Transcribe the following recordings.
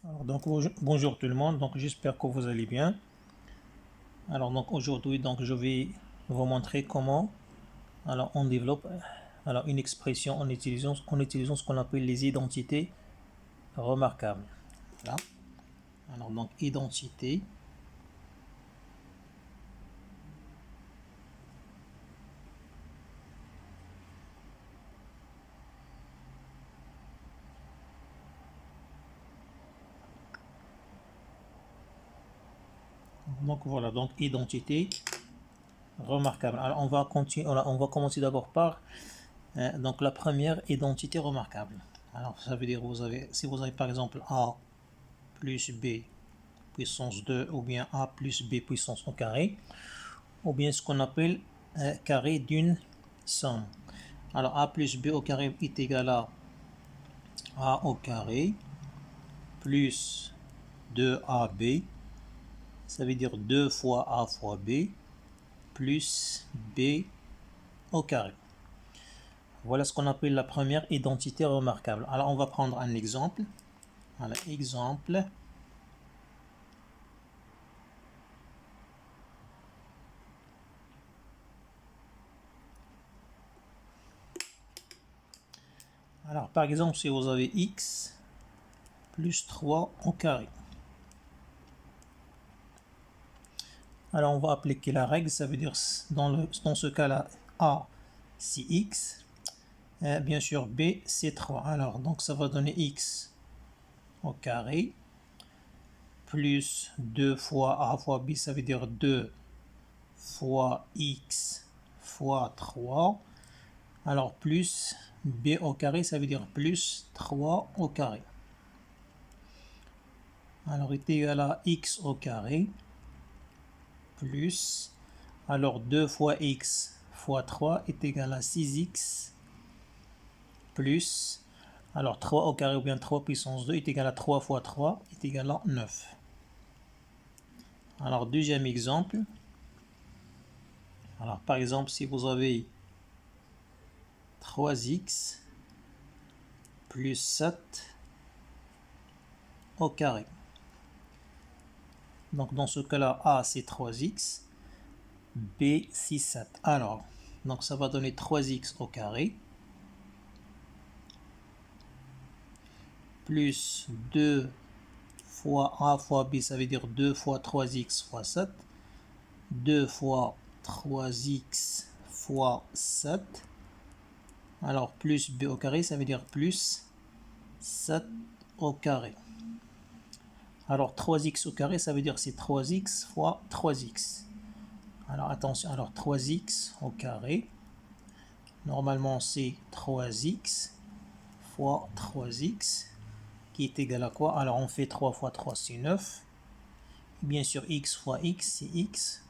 Alors, donc bonjour tout le monde, donc j'espère que vous allez bien. Alors donc aujourd'hui je vais vous montrer comment on développe une expression en utilisant ce qu'on appelle les identités remarquables. Voilà. Alors donc identité. Donc voilà, donc identité remarquable. Alors on va continuer, on va commencer d'abord par donc la première identité remarquable. Alors ça veut dire si vous avez par exemple A plus B puissance 2 ou bien A plus B puissance au carré, ou bien ce qu'on appelle carré d'une somme. Alors A plus B au carré est égal à A au carré plus 2AB, ça veut dire 2 fois A fois B plus B au carré. Voilà ce qu'on appelle la première identité remarquable. Alors on va prendre un exemple. Voilà, exemple. Alors par exemple, si vous avez x plus 3 au carré. Alors on va appliquer la règle, ça veut dire dans ce cas-là, A c'est x, bien sûr B c'est 3. Alors donc ça va donner x au carré plus 2 fois A fois B, ça veut dire 2 fois x fois 3. Alors plus B au carré, ça veut dire plus 3 au carré. Alors est égal à x au carré plus, alors 2 fois x fois 3 est égal à 6x plus, alors 3 au carré ou bien 3 puissance 2 est égal à 3 fois 3 est égal à 9. Alors deuxième exemple, alors par exemple si vous avez 3x plus 7 au carré. Donc dans ce cas-là, A c'est 3x, B c'est 7. Alors, donc ça va donner 3x au carré plus 2 fois A fois B, ça veut dire 2 fois 3x fois 7. 2 fois 3x fois 7. Alors plus B au carré, ça veut dire plus 7 au carré. Alors 3x au carré, ça veut dire c'est 3x fois 3x. Alors attention, alors 3x au carré, normalement c'est 3x fois 3x qui est égal à quoi? Alors on fait 3 fois 3 c'est 9. Bien sûr x fois x c'est x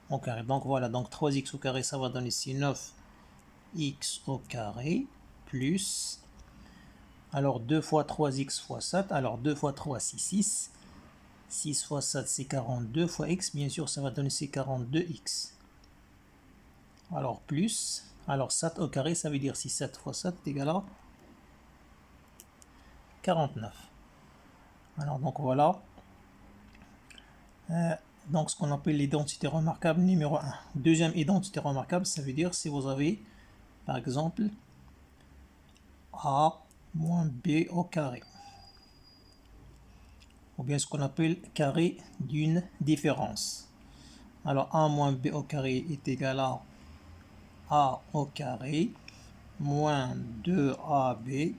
au carré. Donc voilà, donc 3x au carré ça va donner c'est 9x au carré plus, alors 2 fois 3x fois 7, alors 2 fois 3 c'est 6. 6 fois 7 c'est 42 fois x, bien sûr ça va donner c'est 42x. Alors plus, alors 7 au carré ça veut dire si 7 fois 7 est égal à 49. Alors donc voilà, donc ce qu'on appelle l'identité remarquable numéro 1. Deuxième identité remarquable, ça veut dire si vous avez par exemple A moins B au carré, ou bien ce qu'on appelle carré d'une différence. Alors A moins B au carré est égal à A au carré moins 2AB,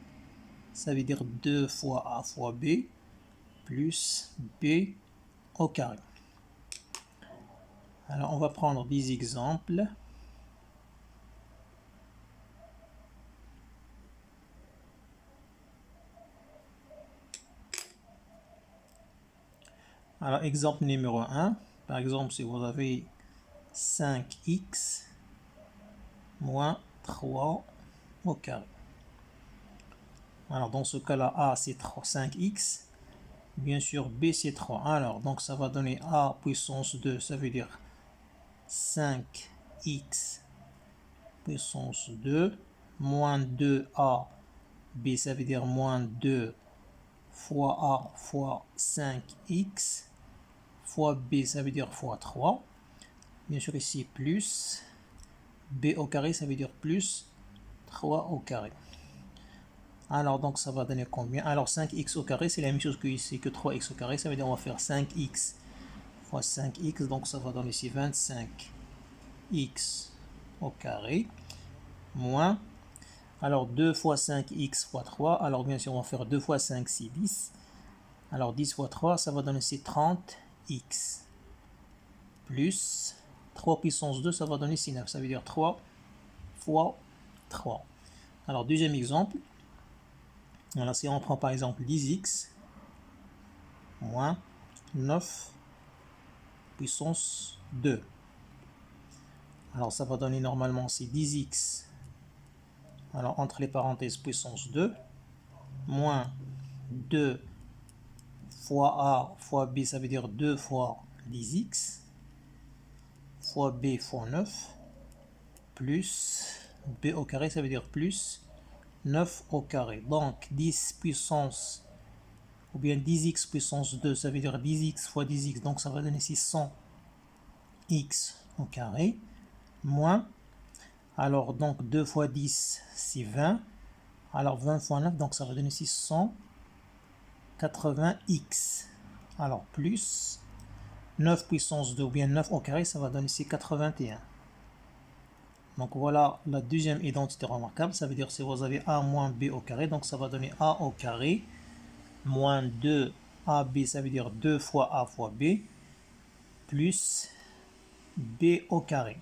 ça veut dire 2 fois A fois B plus B au carré. Alors on va prendre des exemples. Alors exemple numéro 1, par exemple si vous avez 5x moins 3 au carré. Alors dans ce cas-là, A c'est 5x, bien sûr B c'est 3. Alors donc ça va donner A puissance 2, ça veut dire 5x puissance 2 moins 2A, B ça veut dire moins 2 fois A fois 5x fois B, ça veut dire fois 3. Bien sûr ici plus B au carré, ça veut dire plus 3 au carré. Alors donc ça va donner combien? Alors 5x au carré, c'est la même chose que ici, que 3x au carré, ça veut dire on va faire 5x fois 5x, donc ça va donner ici 25x au carré, moins, alors 2 fois 5x fois 3, alors bien sûr on va faire 2 fois 5, c'est 10, alors 10 fois 3, ça va donner ici 30x, plus 3 puissance 2, ça va donner ici 9, ça veut dire 3 fois 3. Alors deuxième exemple, alors si on prend par exemple 10x moins 9 puissance 2. Alors ça va donner normalement c'est 10x, alors entre les parenthèses puissance 2, moins 2 fois A fois B, ça veut dire 2 fois 10x, fois B fois 9, plus B au carré, ça veut dire plus 9 au carré. Donc 10 puissance, ou bien 10x puissance 2, ça veut dire 10x fois 10x, donc ça va donner 600x au carré, moins, alors donc 2 fois 10, c'est 20, alors 20 fois 9, donc ça va donner 680x, alors plus 9 puissance 2, ou bien 9 au carré, ça va donner ici 81. Donc voilà la deuxième identité remarquable, ça veut dire si vous avez A moins B au carré, donc ça va donner A au carré, moins 2AB, ça veut dire 2 fois A fois B, plus B au carré.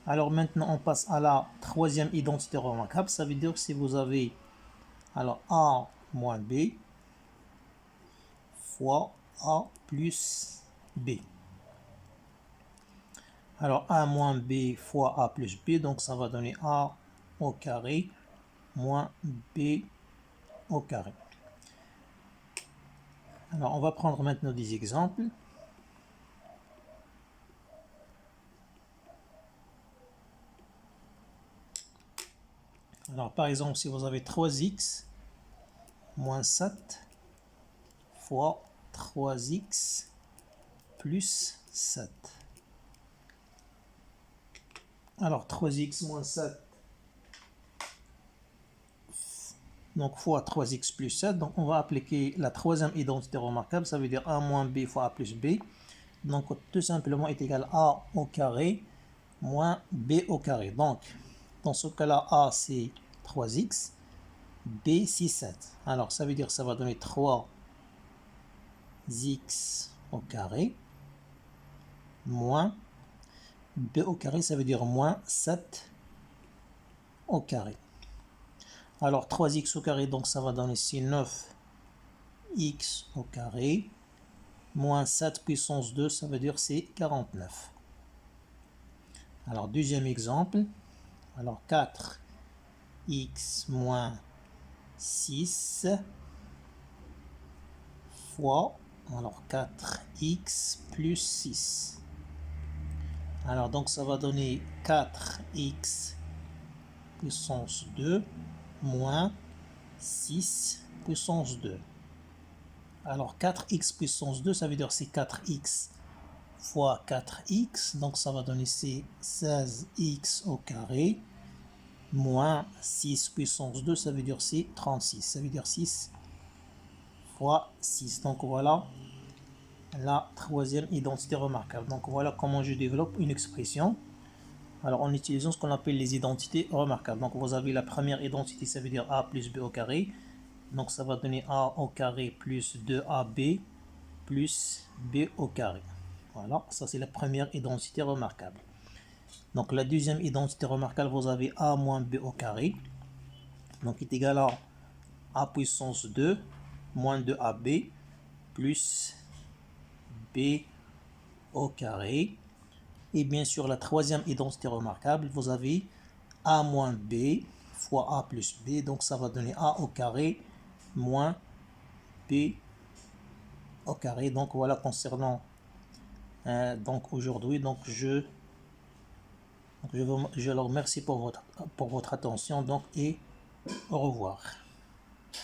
Alors maintenant on passe à la troisième identité remarquable, ça veut dire que si vous avez alors A moins B fois A plus B. Alors A moins B fois A plus B, donc ça va donner A au carré moins B au carré. Alors on va prendre maintenant des exemples. Alors par exemple si vous avez 3x moins 7 fois 3x plus 7. Alors 3x moins 7, donc fois 3x plus 7, donc on va appliquer la troisième identité remarquable, ça veut dire a moins b fois a plus b, donc tout simplement est égal à a au carré moins b au carré. Donc dans ce cas-là, a c'est 3x, b c'est 7. Alors ça veut dire que ça va donner 3x au carré moins b au carré, ça veut dire moins 7 au carré. Alors 3x au carré, donc ça va donner ici 9x au carré, moins 7 puissance 2, ça veut dire c'est 49. Alors deuxième exemple, alors 4x moins 6 fois, alors 4x plus 6. Alors donc ça va donner 4x puissance 2 moins 6 puissance 2. Alors 4x puissance 2, ça veut dire c'est 4x fois 4x, donc ça va donner c'est 16x au carré, moins 6 puissance 2, ça veut dire c'est 36, ça veut dire 6 fois 6. Donc voilà la troisième identité remarquable. Donc voilà comment je développe une expression. Alors en utilisant ce qu'on appelle les identités remarquables. Donc vous avez la première identité, ça veut dire a plus b au carré. Donc ça va donner a au carré plus 2ab plus b au carré. Voilà, ça c'est la première identité remarquable. Donc la deuxième identité remarquable, vous avez a moins b au carré. Donc est égal à a puissance 2 moins 2ab plus b au carré. Et bien sûr la troisième identité remarquable, vous avez a moins b fois a plus b. Donc ça va donner a au carré moins b au carré. Donc voilà concernant donc aujourd'hui, donc je leur remercie pour votre attention donc et au revoir.